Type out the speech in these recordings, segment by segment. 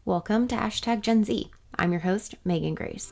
Welcome to Hashtag Gen Z. I'm your host, Megan Grace.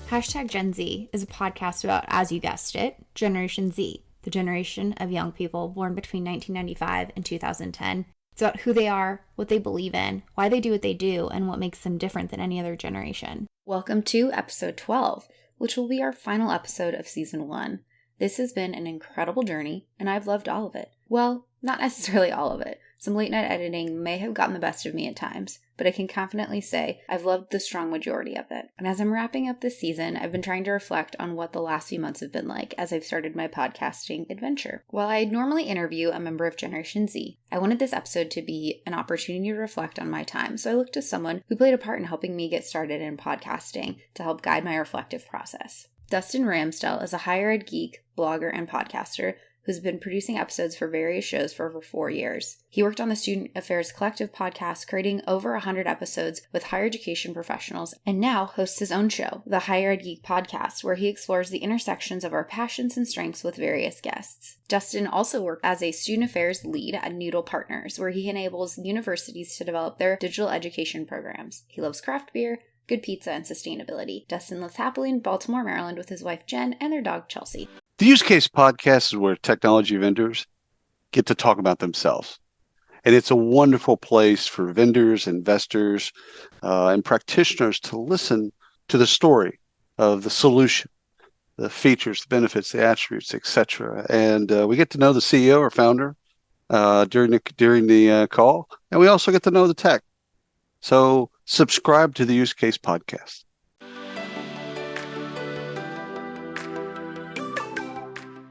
Hashtag Gen Z is a podcast about, as you guessed it, Generation Z, the generation of young people born between 1995 and 2010. It's about who they are, what they believe in, why they do what they do, and what makes them different than any other generation. Welcome to episode 12, which will be our final episode of season 1. This has been an incredible journey, and I've loved all of it. Well, not necessarily all of it. Some late night editing may have gotten the best of me at times, but I can confidently say I've loved the strong majority of it. And as I'm wrapping up this season, I've been trying to reflect on what the last few months have been like as I've started my podcasting adventure. While I normally interview a member of Generation Z, I wanted this episode to be an opportunity to reflect on my time, so I looked to someone who played a part in helping me get started in podcasting to help guide my reflective process. Dustin Ramsdell is a higher ed geek, blogger, and podcaster who's been producing episodes for various shows for over 4 years. He worked on the Student Affairs Collective podcast, creating over 100 episodes with higher education professionals, and now hosts his own show, the Higher Ed Geek podcast, where he explores the intersections of our passions and strengths with various guests. Dustin also worked as a student affairs lead at Noodle Partners, where he enables universities to develop their digital education programs. He loves craft beer, good pizza, and sustainability. Dustin lives happily in Baltimore, Maryland with his wife Jen and their dog Chelsea. The Use Case podcast is where technology vendors get to talk about themselves. And it's a wonderful place for vendors, investors, and practitioners to listen to the story of the solution, the features, the benefits, the attributes, etc. And we get to know the CEO or founder during the call, and we also get to know the tech. So subscribe to the Use Case podcast.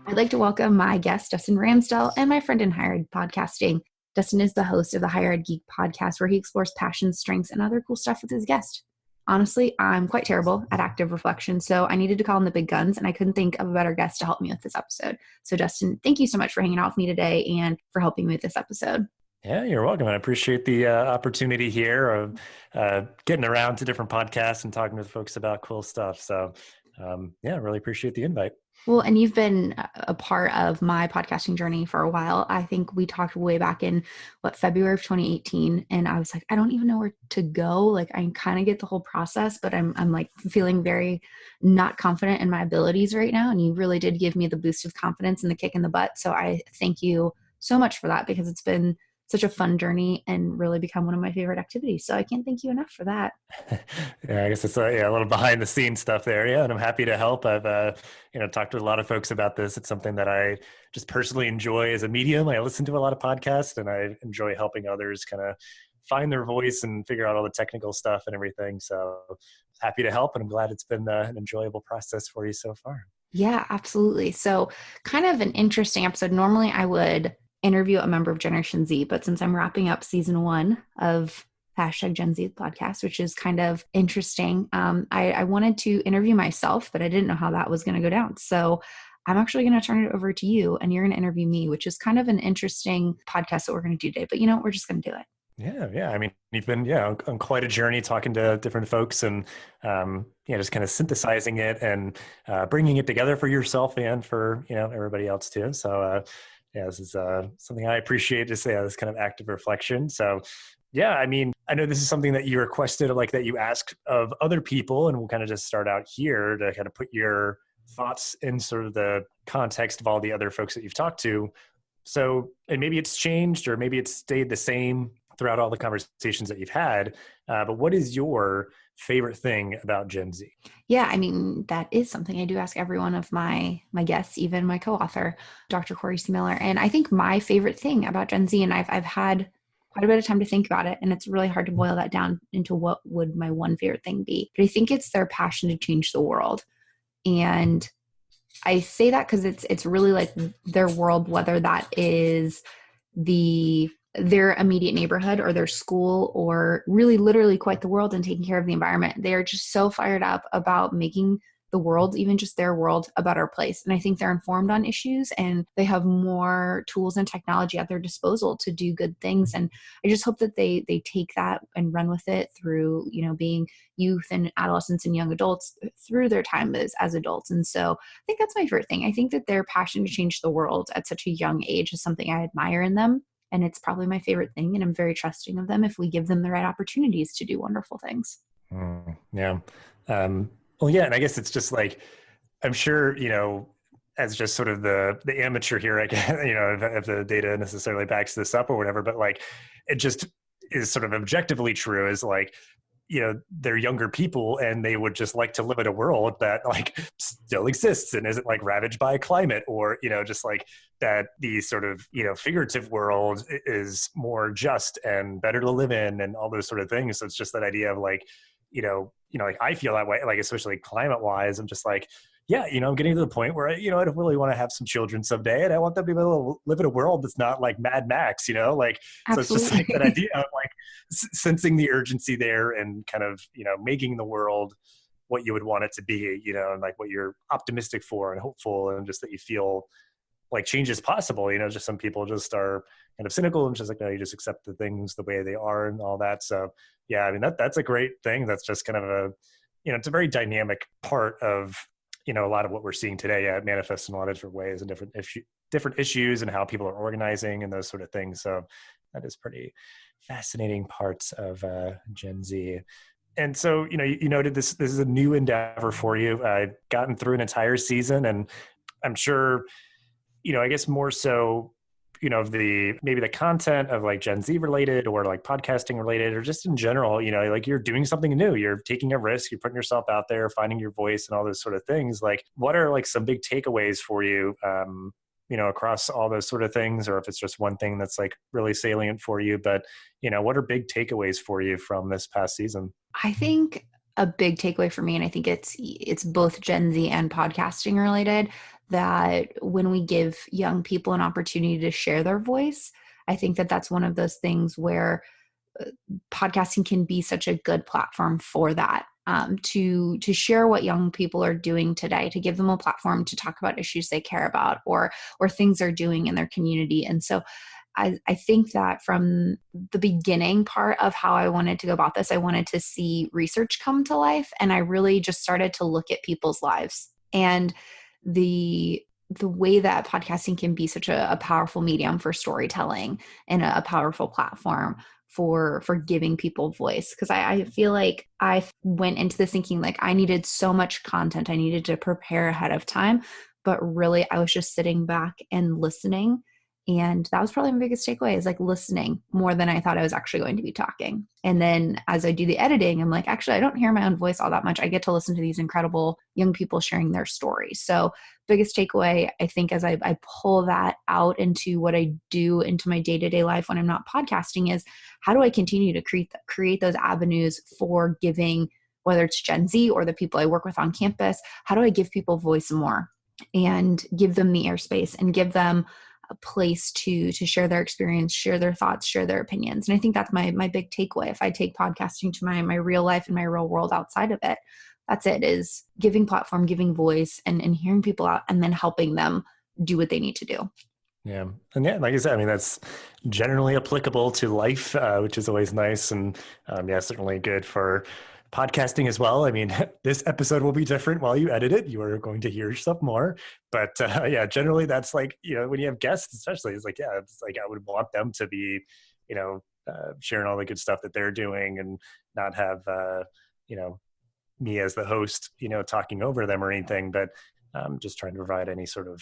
I'd like to welcome my guest, Dustin Ramsdell, and my friend in higher ed podcasting. Dustin is the host of the Higher Ed Geek podcast, where he explores passions, strengths, and other cool stuff with his guest. Honestly, I'm quite terrible at active reflection, so I needed to call in the big guns, and I couldn't think of a better guest to help me with this episode. So Dustin, thank you so much for hanging out with me today and for helping me with this episode. Yeah, you're welcome. I appreciate the opportunity here of getting around to different podcasts and talking with folks about cool stuff. So yeah, really appreciate the invite. Well, and you've been a part of my podcasting journey for a while. I think we talked way back in February of 2018, and I was like, I don't even know where to go. Like, I kind of get the whole process, but I'm like feeling very not confident in my abilities right now. And you really did give me the boost of confidence and the kick in the butt. So I thank you so much for that, because it's been such a fun journey and really become one of my favorite activities. So I can't thank you enough for that. Yeah, I guess it's a little behind the scenes stuff there. Yeah, and I'm happy to help. I've talked to a lot of folks about this. It's something that I just personally enjoy as a medium. I listen to a lot of podcasts, and I enjoy helping others kind of find their voice and figure out all the technical stuff and everything. So happy to help, and I'm glad it's been an enjoyable process for you so far. Yeah, absolutely. So kind of an interesting episode. Normally I would interview a member of Generation Z, but since I'm wrapping up season 1 of Hashtag Gen Z podcast, which is kind of interesting, I wanted to interview myself, but I didn't know how that was going to go down. So I'm actually going to turn it over to you, and you're going to interview me, which is kind of an interesting podcast that we're going to do today. But we're just going to do it. Yeah. I mean, you've been on quite a journey talking to different folks, and just kind of synthesizing it and bringing it together for yourself and for everybody else too. So this is something I appreciate, to say this kind of active reflection. So yeah, I mean, I know this is something that you requested, like that you asked of other people, and we'll kind of just start out here to kind of put your thoughts in sort of the context of all the other folks that you've talked to. So, and maybe it's changed or maybe it's stayed the same throughout all the conversations that you've had. But what is your favorite thing about Gen Z? Yeah, I mean, that is something I do ask every one of my guests, even my co-author, Dr. Corey C. Miller. And I think my favorite thing about Gen Z, and I've had quite a bit of time to think about it, and it's really hard to boil that down into what would my one favorite thing be. But I think it's their passion to change the world. And I say that because it's really like their world, whether that is their immediate neighborhood or their school, or really literally quite the world and taking care of the environment. They are just so fired up about making the world, even just their world, a better place. And I think they're informed on issues and they have more tools and technology at their disposal to do good things. And I just hope that they take that and run with it through, being youth and adolescents and young adults through their time as adults. And so I think that's my favorite thing. I think that their passion to change the world at such a young age is something I admire in them. And it's probably my favorite thing. And I'm very trusting of them if we give them the right opportunities to do wonderful things. Yeah. Well, yeah. And I guess it's just like, I'm sure, as just sort of the amateur here, I guess, if the data necessarily backs this up or whatever, but like, it just is sort of objectively true is like, they're younger people and they would just like to live in a world that like still exists and isn't like ravaged by climate or, just like that the sort of, figurative world is more just and better to live in and all those sort of things. So it's just that idea of like, like I feel that way, like, especially climate wise, I'm just like, yeah, I'm getting to the point where I don't really want to have some children someday, and I want them to be able to live in a world that's not like Mad Max, like, Absolutely. So it's just like that idea of like sensing the urgency there and kind of, making the world what you would want it to be, and like what you're optimistic for and hopeful, and just that you feel like change is possible. Just some people just are kind of cynical and just like, no, you just accept the things the way they are and all that. So yeah, I mean, that's a great thing. That's just kind of a, it's a very dynamic part of, a lot of what we're seeing today. Yeah, it manifests in a lot of different ways and different issues and how people are organizing and those sort of things. So that is pretty fascinating parts of Gen Z. And so, you noted this is a new endeavor for you. I've gotten through an entire season, and I'm sure, I guess more so, of maybe the content of like Gen Z related or like podcasting related or just in general, like you're doing something new, you're taking a risk, you're putting yourself out there, finding your voice and all those sort of things. Like what are like some big takeaways for you, across all those sort of things, or if it's just one thing that's like really salient for you, but, what are big takeaways for you from this past season? I think a big takeaway for me, and I think it's both Gen Z and podcasting related, that when we give young people an opportunity to share their voice, I think that that's one of those things where podcasting can be such a good platform for that, to share what young people are doing today, to give them a platform to talk about issues they care about or things they're doing in their community. And so I think that from the beginning part of how I wanted to go about this, I wanted to see research come to life. And I really just started to look at people's lives and the way that podcasting can be such a powerful medium for storytelling and a powerful platform for giving people voice. Because I feel like I went into this thinking like I needed so much content, I needed to prepare ahead of time, but really I was just sitting back and listening. And that was probably my biggest takeaway, is like listening more than I thought I was actually going to be talking. And then as I do the editing, I'm like, actually, I don't hear my own voice all that much. I get to listen to these incredible young people sharing their stories. So biggest takeaway, I think, as I pull that out into what I do into my day-to-day life when I'm not podcasting, is how do I continue to create those avenues for giving, whether it's Gen Z or the people I work with on campus, how do I give people voice more and give them the airspace and give them a place to share their experience, share their thoughts, share their opinions. And I think that's my big takeaway. If I take podcasting to my real life and my real world outside of it, that's it, is giving platform, giving voice, and hearing people out, and then helping them do what they need to do. Yeah. And yeah, like I said, I mean, that's generally applicable to life, which is always nice. And yeah, certainly good for podcasting as well. I mean, this episode will be different while you edit it. You are going to hear yourself more. But yeah, generally that's like, when you have guests, especially, it's like, yeah, it's like I would want them to be, sharing all the good stuff that they're doing and not have, me as the host, talking over them or anything, but just trying to provide any sort of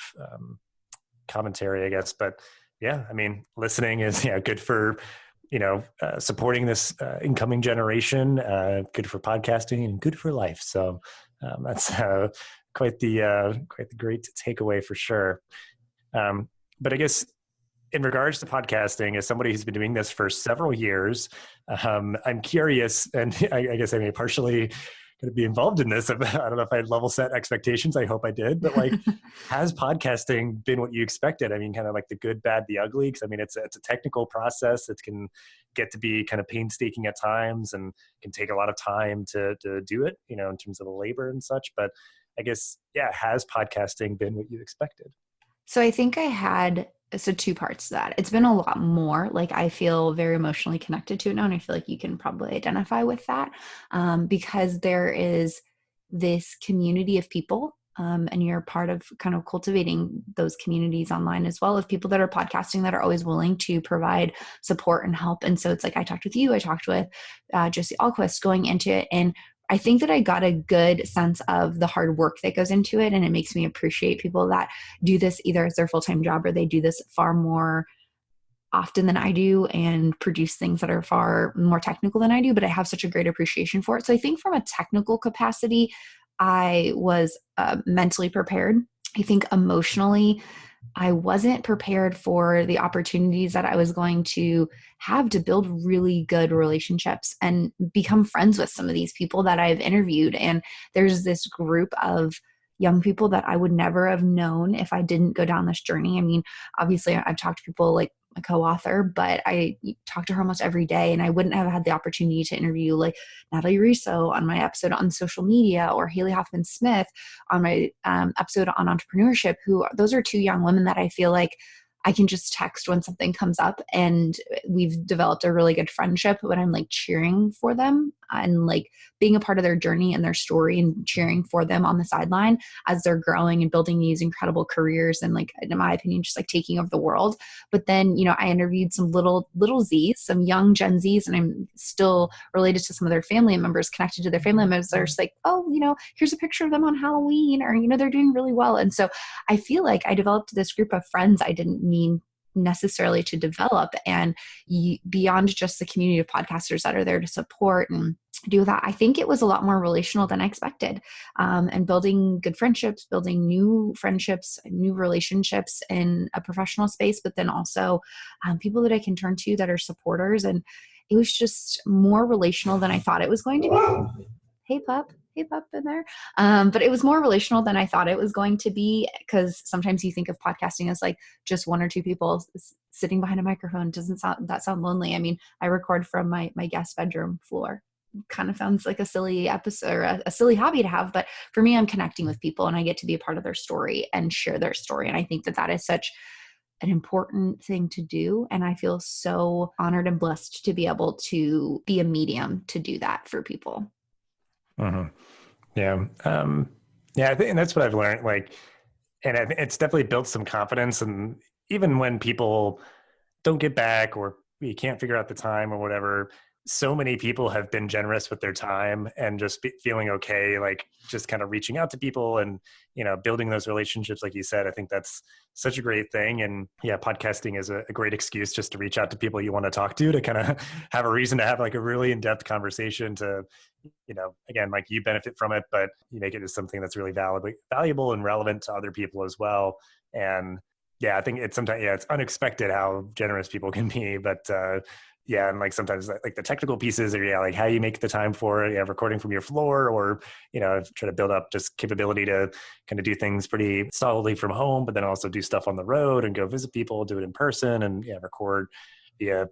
commentary, I guess. But yeah, I mean, listening is good for supporting this incoming generation, good for podcasting and good for life. So that's quite the great takeaway for sure. But I guess in regards to podcasting, as somebody who's been doing this for several years, I'm curious, and I guess I may partially going to be involved in this. I don't know if I had level set expectations. I hope I did, but like, has podcasting been what you expected? I mean, kind of like the good, bad, the ugly. Because I mean, it's a technical process. It can get to be kind of painstaking at times and can take a lot of time to do it, in terms of the labor and such. But I guess, yeah, has podcasting been what you expected? So I think two parts to that. It's been a lot more. Like I feel very emotionally connected to it now, and I feel like you can probably identify with that, because there is this community of people, and you're part of kind of cultivating those communities online as well, of people that are podcasting that are always willing to provide support and help. And so it's like I talked with you, I talked with Josie Alquist going into it, and I think that I got a good sense of the hard work that goes into it. And it makes me appreciate people that do this either as their full-time job, or they do this far more often than I do and produce things that are far more technical than I do, but I have such a great appreciation for it. So I think from a technical capacity, I was mentally prepared. I think emotionally, I wasn't prepared for the opportunities that I was going to have to build really good relationships and become friends with some of these people that I've interviewed. And there's this group of young people that I would never have known if I didn't go down this journey. I mean, obviously I've talked to people like my co-author, but I talk to her almost every day, and I wouldn't have had the opportunity to interview like Natalie Riso on my episode on social media, or Haley Hoffman Smith on my episode on entrepreneurship, who those are two young women that I feel like I can just text when something comes up, and we've developed a really good friendship, but I'm like cheering for them and like being a part of their journey and their story, and cheering for them on the sideline as they're growing and building these incredible careers, and like, in my opinion, just like taking over the world. But then, I interviewed some little Z's, some young Gen Zs, and I'm still related to some of their family members, connected to their family members. They're just like, oh, here's a picture of them on Halloween, or, they're doing really well. And so I feel like I developed this group of friends I didn't mean necessarily to develop, and beyond just the community of podcasters that are there to support and do that. I think it was a lot more relational than I expected, and building good friendships, building new friendships, new relationships in a professional space, but then also people that I can turn to that are supporters. And it was just more relational than I thought it was going to be. Hey pup in there. But it was more relational than I thought it was going to be, because sometimes you think of podcasting as like just one or two people sitting behind a microphone. Doesn't sound lonely? I mean, I record from my guest bedroom floor. Kind of sounds like a silly episode or a silly hobby to have, but for me, I'm connecting with people, and I get to be a part of their story and share their story. And I think that is such an important thing to do. And I feel so honored and blessed to be able to be a medium to do that for people. Mm-hmm. Yeah. Yeah, I think, and that's what I've learned. Like, and I think it's definitely built some confidence. And even when people don't get back, or you can't figure out the time or whatever, so many people have been generous with their time, and just feeling okay, like just kind of reaching out to people and, building those relationships. Like you said, I think that's such a great thing. And yeah, podcasting is a great excuse just to reach out to people you want to talk to kind of have a reason to have like a really in-depth conversation to, again, like you benefit from it, but you make it as something that's really valuable and relevant to other people as well. And yeah, I think it's sometimes, it's unexpected how generous people can be, but yeah, and like sometimes like the technical pieces, or like how you make the time for it, recording from your floor, or try to build up just capability to kind of do things pretty solidly from home, but then also do stuff on the road and go visit people, do it in person, and record via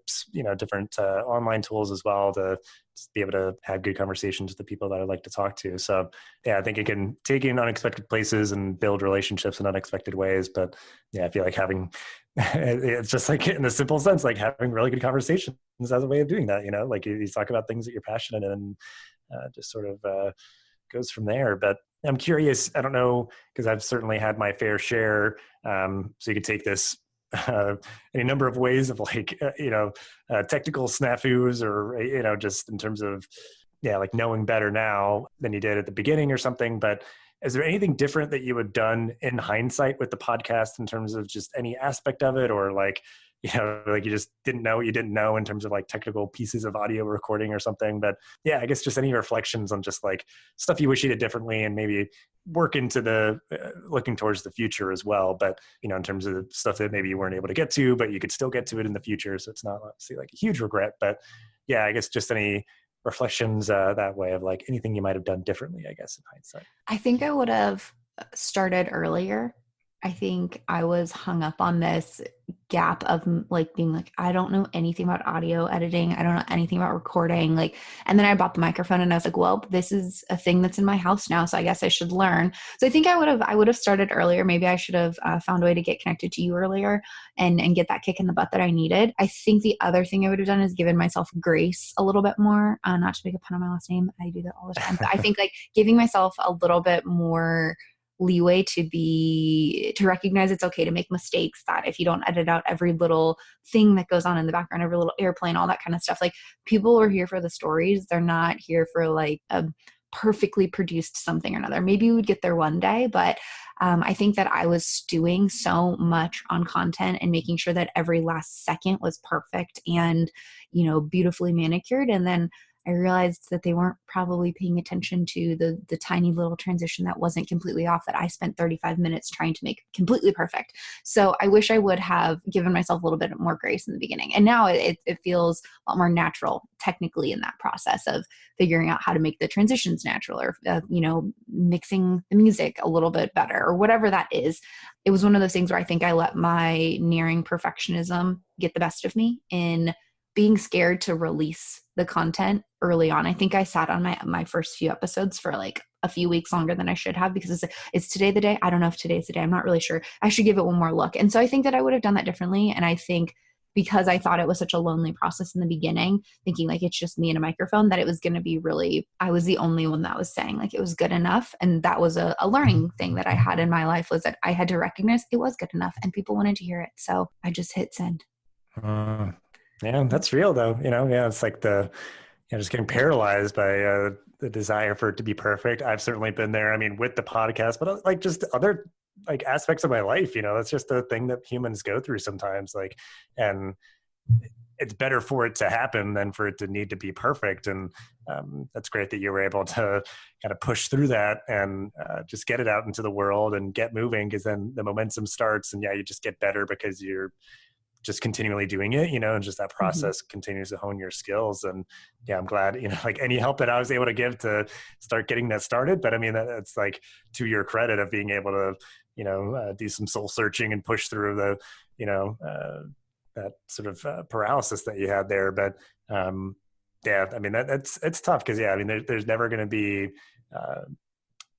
different online tools as well, to just be able to have good conversations with the people that I'd like to talk to. So yeah, I think it can take you in unexpected places and build relationships in unexpected ways. But yeah, I feel like it's just like in the simple sense, like having really good conversations as a way of doing that, like you talk about things that you're passionate in, and just sort of goes from there. But I'm curious, I don't know, because I've certainly had my fair share. So you could take this any number of ways of like, technical snafus, or, just in terms of, like knowing better now than you did at the beginning or something. But is there anything different that you had done in hindsight with the podcast in terms of just any aspect of it, or like, like you just didn't know what you didn't know in terms of like technical pieces of audio recording or something? But yeah, I guess just any reflections on just like stuff you wish you did differently, and maybe work into the looking towards the future as well. But, in terms of stuff that maybe you weren't able to get to, but you could still get to it in the future. So it's not obviously like a huge regret, but yeah, I guess just any reflections that way of like anything you might have done differently, I guess, in hindsight. I think I would have started earlier. I think I was hung up on this gap of like being like, I don't know anything about audio editing. I don't know anything about recording. Like, and then I bought the microphone and I was like, well, this is a thing that's in my house now. So I guess I should learn. So I think I would have started earlier. Maybe I should have found a way to get connected to you earlier and get that kick in the butt that I needed. I think the other thing I would have done is given myself grace a little bit more, not to make a pun on my last name. I do that all the time. But I think like giving myself a little bit more leeway to recognize it's okay to make mistakes, that if you don't edit out every little thing that goes on in the background, every little airplane, all that kind of stuff, like people are here for the stories. They're not here for like a perfectly produced something or another. Maybe we would get there one day, but I think that I was stewing so much on content and making sure that every last second was perfect and, beautifully manicured. And then I realized that they weren't probably paying attention to the tiny little transition that wasn't completely off that I spent 35 minutes trying to make completely perfect. So I wish I would have given myself a little bit more grace in the beginning. And now it feels a lot more natural technically in that process of figuring out how to make the transitions natural or, mixing the music a little bit better or whatever that is. It was one of those things where I think I let my nearing perfectionism get the best of me in being scared to release the content early on. I think I sat on my first few episodes for like a few weeks longer than I should have because it's today the day. I don't know if today's the day. I'm not really sure. I should give it one more look. And so I think that I would have done that differently. And I think because I thought it was such a lonely process in the beginning, thinking like it's just me and a microphone, that it was going to be really, I was the only one that was saying like it was good enough. And that was a learning thing that I had in my life, was that I had to recognize it was good enough and people wanted to hear it. So I just hit send. Yeah, that's real though. It's like just getting paralyzed by the desire for it to be perfect. I've certainly been there. I mean, with the podcast, but like just other like aspects of my life, that's just a thing that humans go through sometimes. Like, and it's better for it to happen than for it to need to be perfect. And that's great that you were able to kind of push through that and just get it out into the world and get moving, because then the momentum starts and you just get better because you're just continually doing it, and just that process continues to hone your skills. And I'm glad, like any help that I was able to give to start getting that started. But I mean, that's like to your credit of being able to, do some soul searching and push through the, that sort of paralysis that you had there. But I mean, it's tough because, I mean, there's never going to be,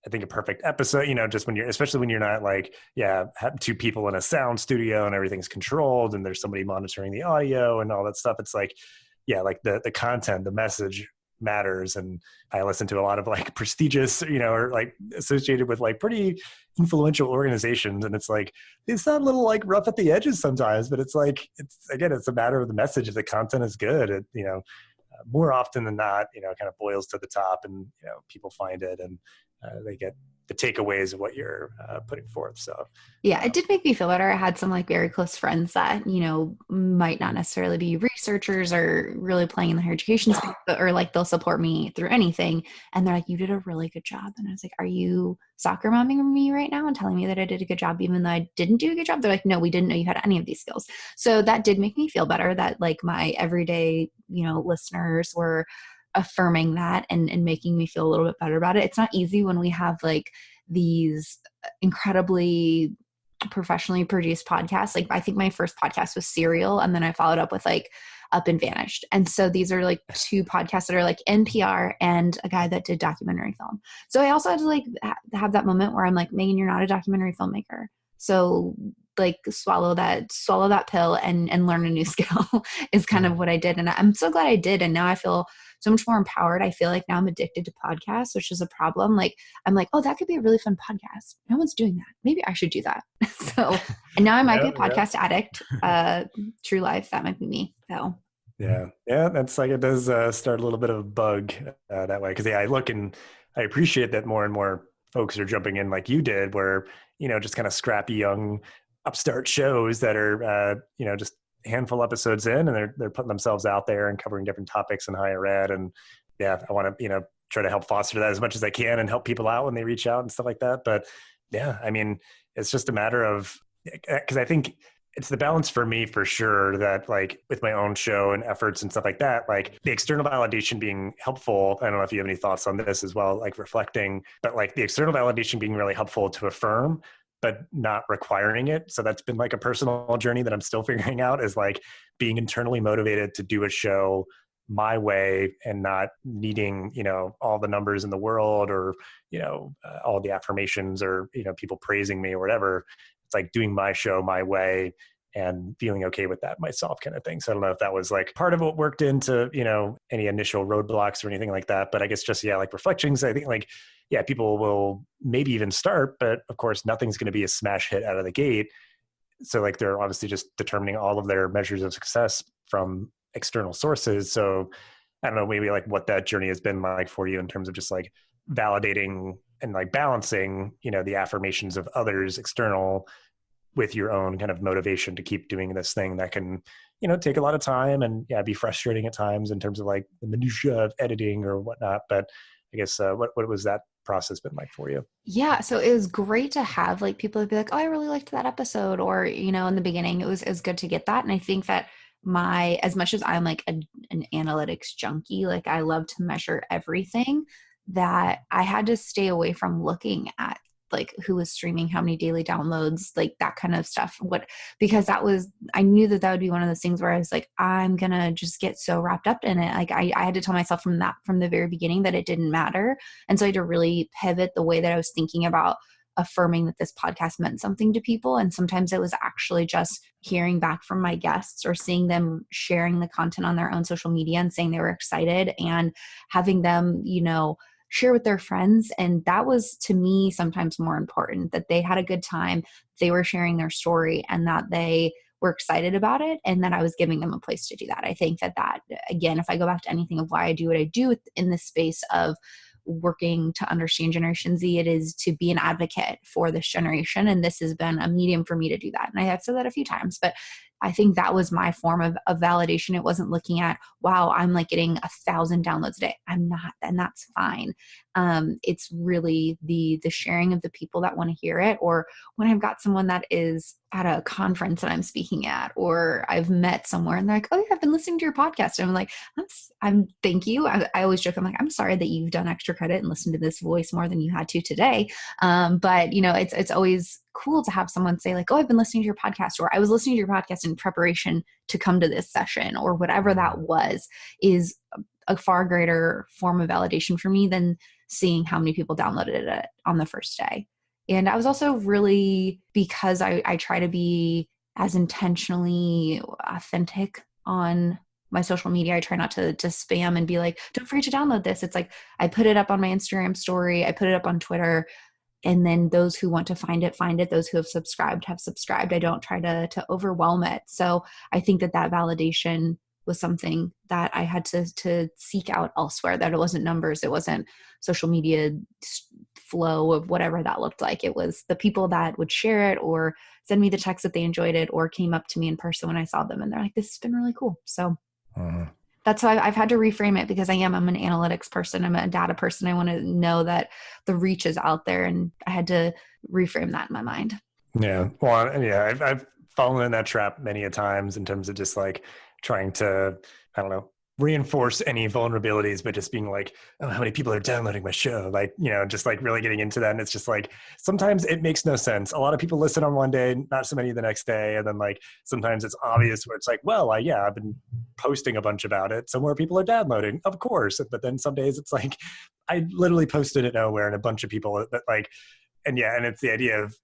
I think a perfect episode, just especially when you're not like, have two people in a sound studio and everything's controlled and there's somebody monitoring the audio and all that stuff. It's like, like the content, the message matters. And I listen to a lot of like prestigious, or like associated with like pretty influential organizations. And it's like, it's not a little like rough at the edges sometimes, but it's like, it's a matter of the message. If the content is good, more often than not, kind of boils to the top and, people find it and they get the takeaways of what you're putting forth. So it did make me feel better. I had some like very close friends that, might not necessarily be researchers or really playing in the higher education space, or like they'll support me through anything. And they're like, you did a really good job. And I was like, are you soccer momming me right now and telling me that I did a good job, even though I didn't do a good job? They're like, no, we didn't know you had any of these skills. So that did make me feel better that like my everyday, listeners were affirming that and making me feel a little bit better about it. It's not easy when we have like these incredibly professionally produced podcasts. Like I think my first podcast was Serial, and then I followed up with like Up and Vanished. And so these are like two podcasts that are like NPR and a guy that did documentary film. So I also had to like have that moment where I'm like, Megan, you're not a documentary filmmaker. So like swallow that pill and learn a new skill is kind of what I did. And I'm so glad I did. And now I feel so much more empowered. I feel like now I'm addicted to podcasts, which is a problem. Like I'm like, oh, that could be a really fun podcast. No one's doing that. Maybe I should do that. So, and now I might be a podcast addict. True life. That might be me. So. Yeah. That's like, it does start a little bit of a bug that way. Cause I look and I appreciate that more and more folks are jumping in like you did, where, just kind of scrappy young upstart shows that are, just a handful episodes in, and they're putting themselves out there and covering different topics in higher ed. And I want to, try to help foster that as much as I can and help people out when they reach out and stuff like that. But I mean, it's just a matter of, cause I think it's the balance for me for sure that like with my own show and efforts and stuff like that, like the external validation being helpful. I don't know if you have any thoughts on this as well, like reflecting, but like the external validation being really helpful to affirm, but not requiring it. So that's been like a personal journey that I'm still figuring out, is like being internally motivated to do a show my way and not needing, all the numbers in the world or, all the affirmations or, people praising me or whatever. It's like doing my show my way and feeling okay with that myself, kind of thing. So I don't know if that was like part of what worked into, any initial roadblocks or anything like that. But I guess just, like reflections, I think like, people will maybe even start, but of course nothing's going to be a smash hit out of the gate. So like they're obviously just determining all of their measures of success from external sources. So I don't know, maybe like what that journey has been like for you in terms of just like validating and like balancing, the affirmations of others external with your own kind of motivation to keep doing this thing that can, take a lot of time and be frustrating at times in terms of like the minutiae of editing or whatnot. But I guess what was that process been like for you? Yeah, so it was great to have like people be like, oh, I really liked that episode, or in the beginning it was good to get that. And I think that as much as I'm like an analytics junkie, like I love to measure everything, that I had to stay away from looking at like who was streaming, how many daily downloads, like that kind of stuff. Because I knew that would be one of those things where I was like, I'm going to just get so wrapped up in it. Like I had to tell myself from the very beginning that it didn't matter. And so I had to really pivot the way that I was thinking about affirming that this podcast meant something to people. And sometimes it was actually just hearing back from my guests or seeing them sharing the content on their own social media and saying they were excited and having them, share with their friends. And that was, to me, sometimes more important, that they had a good time, they were sharing their story, and that they were excited about it, and that I was giving them a place to do that. I think that again, if I go back to anything of why I do what I do in this space of working to understand Generation Z, it is to be an advocate for this generation. And this has been a medium for me to do that. And I have said that a few times, but I think that was my form of validation. It wasn't looking at, wow, I'm like getting 1,000 downloads a day. I'm not, and that's fine. It's really the sharing of the people that want to hear it, or when I've got someone that is at a conference that I'm speaking at, or I've met somewhere and they're like, oh yeah, I've been listening to your podcast. And I'm like, thank you. I always joke, I'm like, I'm sorry that you've done extra credit and listened to this voice more than you had to today. But it's always cool to have someone say like, oh, I've been listening to your podcast, or I was listening to your podcast in preparation to come to this session, or whatever that was, is a far greater form of validation for me than seeing how many people downloaded it on the first day. And I was also really, because I try to be as intentionally authentic on my social media. I try not to spam and be like, don't forget to download this. It's like, I put it up on my Instagram story, I put it up on Twitter, and then those who want to find it, find it. Those who have subscribed. I don't try to overwhelm it. So I think that validation was something that I had to seek out elsewhere, that it wasn't numbers, it wasn't social media flow of whatever that looked like. It was the people that would share it or send me the text that they enjoyed it, or came up to me in person when I saw them and they're like, this has been really cool. So that's how I've had to reframe it, because I'm an analytics person. I'm a data person. I want to know that the reach is out there, and I had to reframe that in my mind. Yeah. Well, yeah, I've fallen in that trap many a times in terms of just like trying to, I don't know, reinforce any vulnerabilities, but just being like, oh, how many people are downloading my show? Like, just like really getting into that. And it's just like, sometimes it makes no sense. A lot of people listen on one day, not so many the next day. And then like, sometimes it's obvious where it's like, well, I've been posting a bunch about it, so more people are downloading, of course. But then some days it's like, I literally posted it nowhere, and a bunch of people that like, and it's the idea of,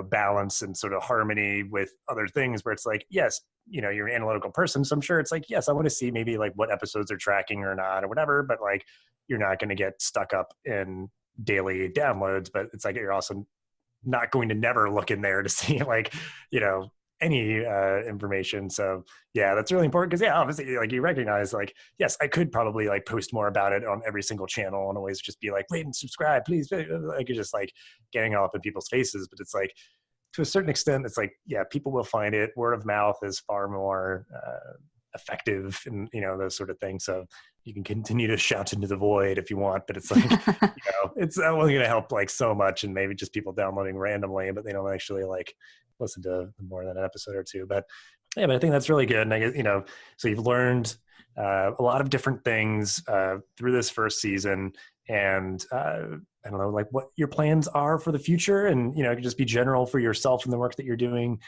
balance and sort of harmony with other things where it's like, yes, you're an analytical person. So I'm sure it's like, yes, I want to see maybe like what episodes are tracking or not or whatever, but like, you're not going to get stuck up in daily downloads, but it's like, you're also not going to never look in there to see like, any information. So yeah, that's really important, because obviously like you recognize like, yes, I could probably like post more about it on every single channel and always just be like, rate and subscribe, please. Like, you're just like getting all up in people's faces. But it's like, to a certain extent, it's like, yeah, people will find it. Word of mouth is far more effective and, those sort of things. So you can continue to shout into the void if you want, but it's like, it's only going to help like so much, and maybe just people downloading randomly, but they don't actually like listen to more than an episode or two. But yeah, but I think that's really good. And I guess, so you've learned a lot of different things through this first season. And I don't know, like what your plans are for the future, and, it could just be general for yourself and the work that you're doing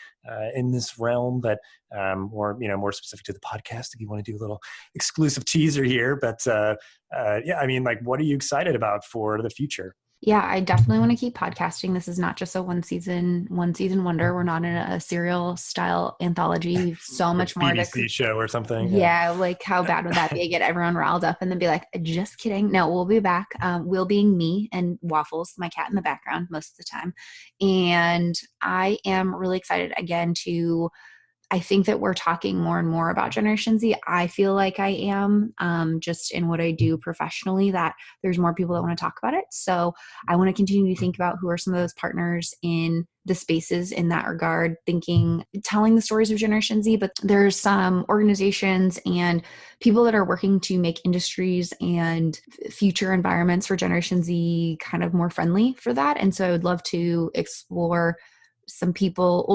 in this realm, but or, more specific to the podcast, if you want to do a little exclusive teaser here. But yeah, I mean, like, what are you excited about for the future? Yeah, I definitely want to keep podcasting. This is not just a one season wonder. We're not in a serial style anthology. We've so much more BBC show or something. Yeah, like how bad would that be? I get everyone riled up and then be like, just kidding. No, we'll be back. We'll being me and Waffles, my cat in the background most of the time. And I am really excited again I think that we're talking more and more about Generation Z. I feel like I am, just in what I do professionally, that there's more people that want to talk about it. So I want to continue to think about who are some of those partners in the spaces in that regard, telling the stories of Generation Z. But there's some organizations and people that are working to make industries and future environments for Generation Z kind of more friendly for that. And so I would love to explore some people,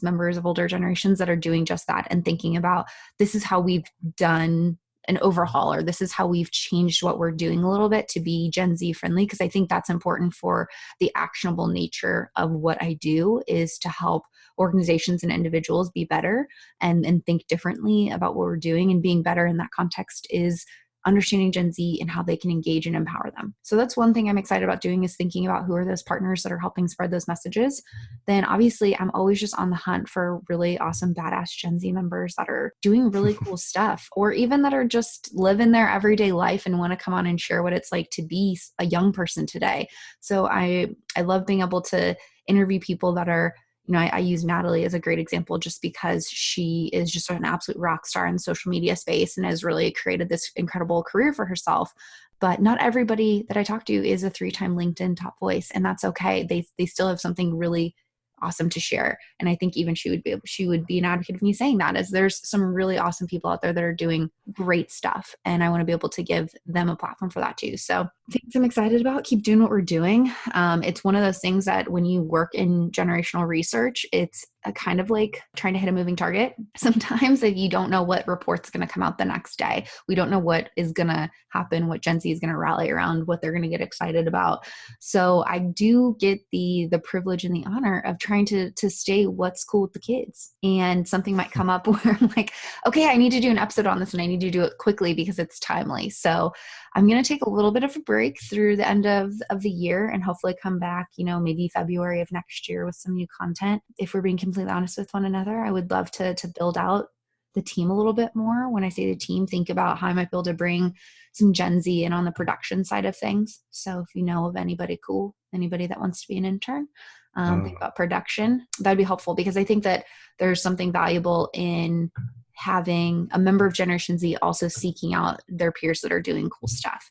members of older generations that are doing just that and thinking about, this is how we've done an overhaul, or this is how we've changed what we're doing a little bit to be Gen Z friendly. Because I think that's important for the actionable nature of what I do, is to help organizations and individuals be better and think differently about what we're doing. And being better in that context is understanding Gen Z and how they can engage and empower them. So that's one thing I'm excited about doing, is thinking about who are those partners that are helping spread those messages. Then obviously I'm always just on the hunt for really awesome, badass Gen Z members that are doing really cool stuff, or even that are just living their everyday life and want to come on and share what it's like to be a young person today. So I love being able to interview people that are, I use Natalie as a great example, just because she is just an absolute rock star in the social media space and has really created this incredible career for herself. But not everybody that I talk to is a 3-time LinkedIn top voice, and that's okay. They still have something really awesome to share. And I think even she would be an advocate of me saying that, as there's some really awesome people out there that are doing great stuff. And I want to be able to give them a platform for that too. So things I'm excited about, keep doing what we're doing. It's one of those things that when you work in generational research, it's a kind of like trying to hit a moving target. Sometimes if you don't know what report's going to come out the next day, we don't know what is going to happen, what Gen Z is going to rally around, what they're going to get excited about. So I do get the privilege and the honor of trying to stay what's cool with the kids. And something might come up where I'm like, okay, I need to do an episode on this and I need to do it quickly because it's timely. So I'm going to take a little bit of a break through the end of the year and hopefully come back, maybe February of next year with some new content. If we're being completely honest with one another, I would love to build out the team a little bit more. When I say the team, think about how I might be able to bring some Gen Z in on the production side of things. So if you know of anybody cool, anybody that wants to be an intern, think about production, that'd be helpful, because I think that there's something valuable in having a member of Generation Z also seeking out their peers that are doing cool stuff.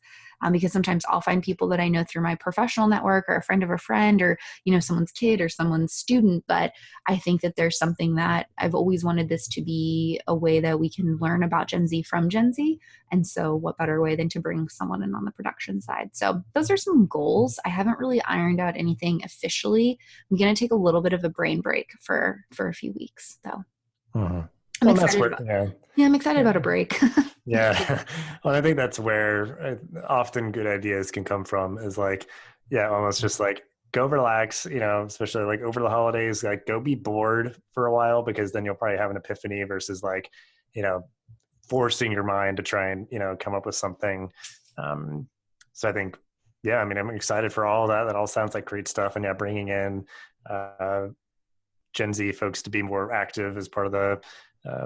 Because sometimes I'll find people that I know through my professional network, or a friend of a friend, or, someone's kid or someone's student. But I think that there's something that I've always wanted this to be a way that we can learn about Gen Z from Gen Z. And so what better way than to bring someone in on the production side? So those are some goals. I haven't really ironed out anything officially. I'm going to take a little bit of a brain break for a few weeks, though. I'm excited about a break. Yeah. Well, I think that's where often good ideas can come from, is like, almost just like go relax, especially like over the holidays, like go be bored for a while, because then you'll probably have an epiphany versus like, forcing your mind to try and, come up with something. So I think, I'm excited for all that. That all sounds like great stuff. And bringing in Gen Z folks to be more active as part of the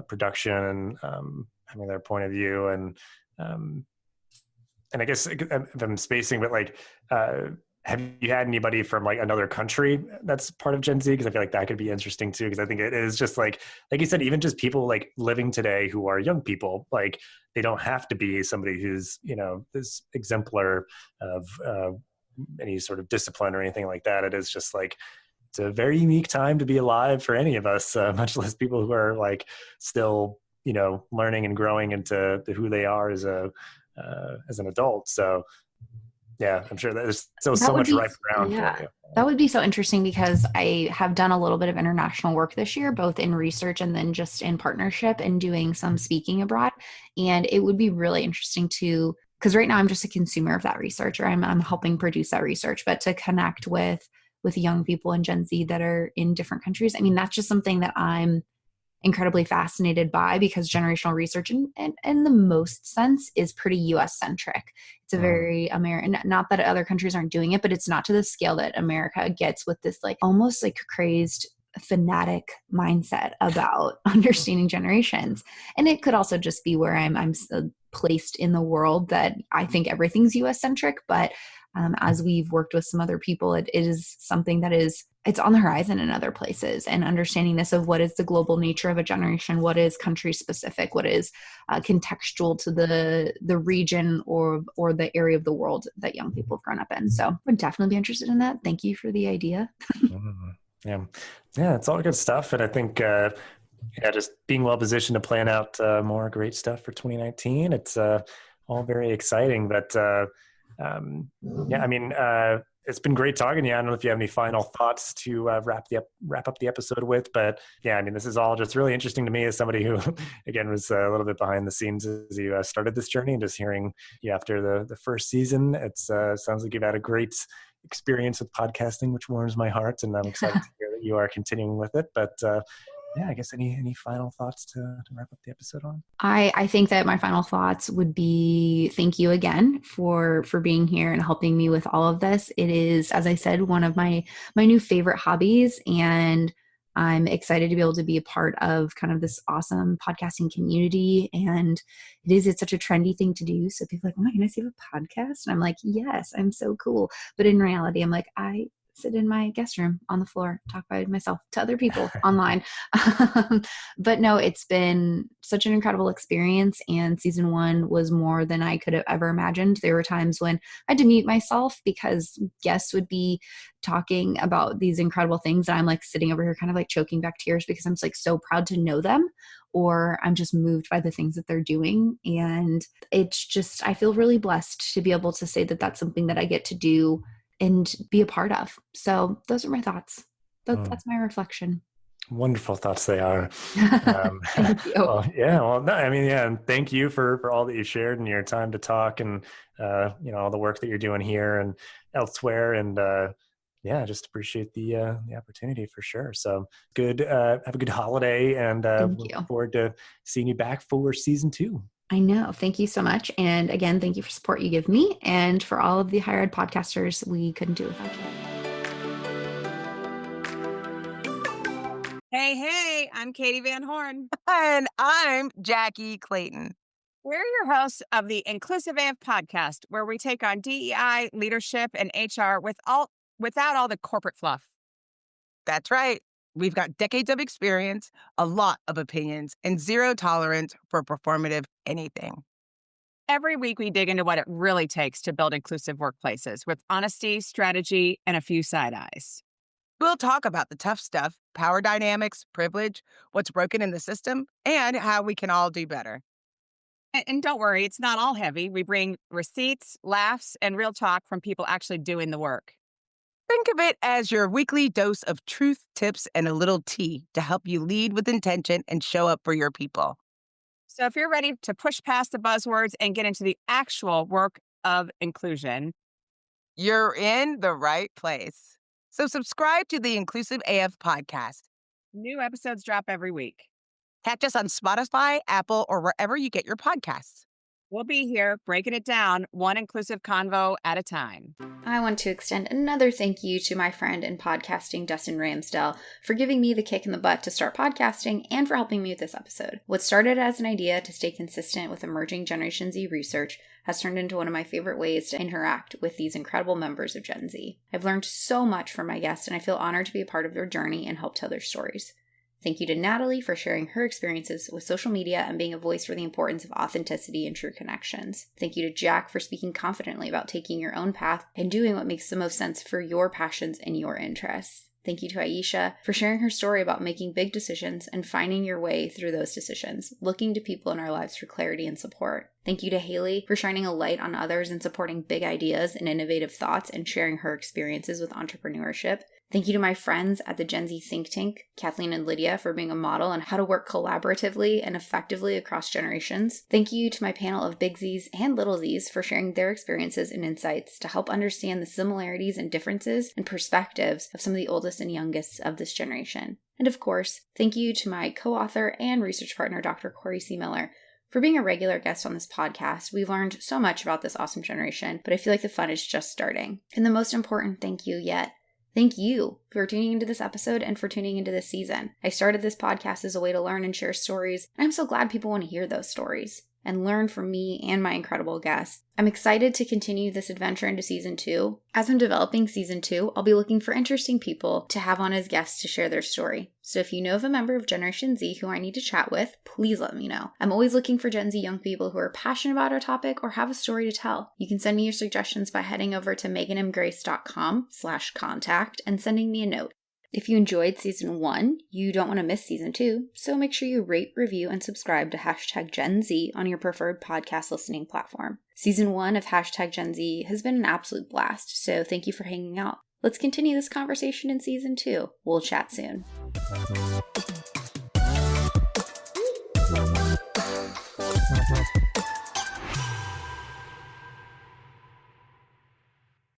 production and having their point of view, and I guess if I'm spacing, but like, have you had anybody from like another country that's part of Gen Z? Because I feel like that could be interesting too. Because I think it is just like you said, even just people like living today who are young people, like they don't have to be somebody who's this exemplar of any sort of discipline or anything like that. It is just like, it's a very unique time to be alive for any of us, much less people who are like still, learning and growing into who they are as an adult. So Yeah, I'm sure there's still That so would much be, ripe ground for yeah, you. that would be so interesting because I have done a little bit of international work this year, both in research and then just in partnership and doing some speaking abroad. And it would be really interesting to, because right now I'm just a consumer of that research, or I'm helping produce that research, but to connect with young people and Gen Z that are in different countries. I mean, that's just something that I'm incredibly fascinated by because generational research in the most sense is pretty US centric. It's a very American, not that other countries aren't doing it, but it's not to the scale that America gets with this like almost like crazed fanatic mindset about understanding generations. And it could also just be where I'm placed in the world that I think everything's US centric, but as we've worked with some other people, it is something that it's on the horizon in other places, and understanding this of what is the global nature of a generation, what is country specific, what is contextual to the region or the area of the world that young people have grown up in. So would definitely be interested in that. Thank you for the idea. Yeah, it's all good stuff. And I think, just being well positioned to plan out more great stuff for 2019. It's all very exciting, but I mean, it's been great talking to you. I don't know if you have any final thoughts to wrap up the episode with, but yeah, I mean, this is all just really interesting to me as somebody who, again, was a little bit behind the scenes as you started this journey, and just hearing you after the first season. It's sounds like you've had a great experience with podcasting, which warms my heart, and I'm excited to hear that you are continuing with it. But I guess any final thoughts to wrap up the episode on? I think that my final thoughts would be thank you again for being here and helping me with all of this. It is, as I said, one of my new favorite hobbies, and I'm excited to be able to be a part of kind of this awesome podcasting community. And it's such a trendy thing to do. So people are like, oh my goodness, you have a podcast? And I'm like, yes, I'm so cool. But in reality, I'm like, I sit in my guest room on the floor, talk by myself to other people online. But no, it's been such an incredible experience. And season 1 was more than I could have ever imagined. There were times when I had to mute myself because guests would be talking about these incredible things. And I'm like sitting over here kind of like choking back tears because I'm just like so proud to know them, or I'm just moved by the things that they're doing. And it's just, I feel really blessed to be able to say that that's something that I get to do and be a part of. So those are my thoughts. That's my reflection. Wonderful thoughts they are. Thank you. And thank you for all that you shared and your time to talk, and all the work that you're doing here and elsewhere, and just appreciate the opportunity for sure. So good. Have a good holiday, and look forward to seeing you back for season 2. I know. Thank you so much. And again, thank you for support you give me and for all of the higher ed podcasters. We couldn't do it without you. Hey, I'm Katie Van Horn. And I'm Jackie Clayton. We're your hosts of the Inclusive AF podcast, where we take on DEI, leadership, and HR without all the corporate fluff. That's right. We've got decades of experience, a lot of opinions, and zero tolerance for performative anything. Every week, we dig into what it really takes to build inclusive workplaces with honesty, strategy, and a few side eyes. We'll talk about the tough stuff, power dynamics, privilege, what's broken in the system, and how we can all do better. And don't worry, it's not all heavy. We bring receipts, laughs, and real talk from people actually doing the work. Think of it as your weekly dose of truth, tips, and a little tea to help you lead with intention and show up for your people. So if you're ready to push past the buzzwords and get into the actual work of inclusion, you're in the right place. So subscribe to the Inclusive AF podcast. New episodes drop every week. Catch us on Spotify, Apple, or wherever you get your podcasts. We'll be here breaking it down one inclusive convo at a time. I want to extend another thank you to my friend in podcasting, Dustin Ramsdell, for giving me the kick in the butt to start podcasting and for helping me with this episode. What started as an idea to stay consistent with emerging Generation Z research has turned into one of my favorite ways to interact with these incredible members of Gen Z. I've learned so much from my guests, and I feel honored to be a part of their journey and help tell their stories. Thank you to Natalie for sharing her experiences with social media and being a voice for the importance of authenticity and true connections. Thank you to Jack for speaking confidently about taking your own path and doing what makes the most sense for your passions and your interests. Thank you to Aisha for sharing her story about making big decisions and finding your way through those decisions, looking to people in our lives for clarity and support. Thank you to Haley for shining a light on others and supporting big ideas and innovative thoughts and sharing her experiences with entrepreneurship. Thank you to my friends at the Gen Z think tank, Kathleen and Lydia, for being a model on how to work collaboratively and effectively across generations. Thank you to my panel of Big Zs and Little Zs for sharing their experiences and insights to help understand the similarities and differences and perspectives of some of the oldest and youngest of this generation. And of course, thank you to my co-author and research partner, Dr. Corey C. Miller, for being a regular guest on this podcast. We've learned so much about this awesome generation, but I feel like the fun is just starting. And the most important thank you yet, thank you for tuning into this episode and for tuning into this season. I started this podcast as a way to learn and share stories, and I'm so glad people want to hear those stories and learn from me and my incredible guests. I'm excited to continue this adventure into season 2. As I'm developing season 2, I'll be looking for interesting people to have on as guests to share their story. So if you know of a member of Generation Z who I need to chat with, please let me know. I'm always looking for Gen Z young people who are passionate about our topic or have a story to tell. You can send me your suggestions by heading over to meganmgrace.com/contact and sending me a note. If you enjoyed season 1, you don't want to miss season 2, so make sure you rate, review, and subscribe to Gen Z on your preferred podcast listening platform. Season 1 of Gen Z has been an absolute blast, so thank you for hanging out. Let's continue this conversation in season 2. We'll chat soon.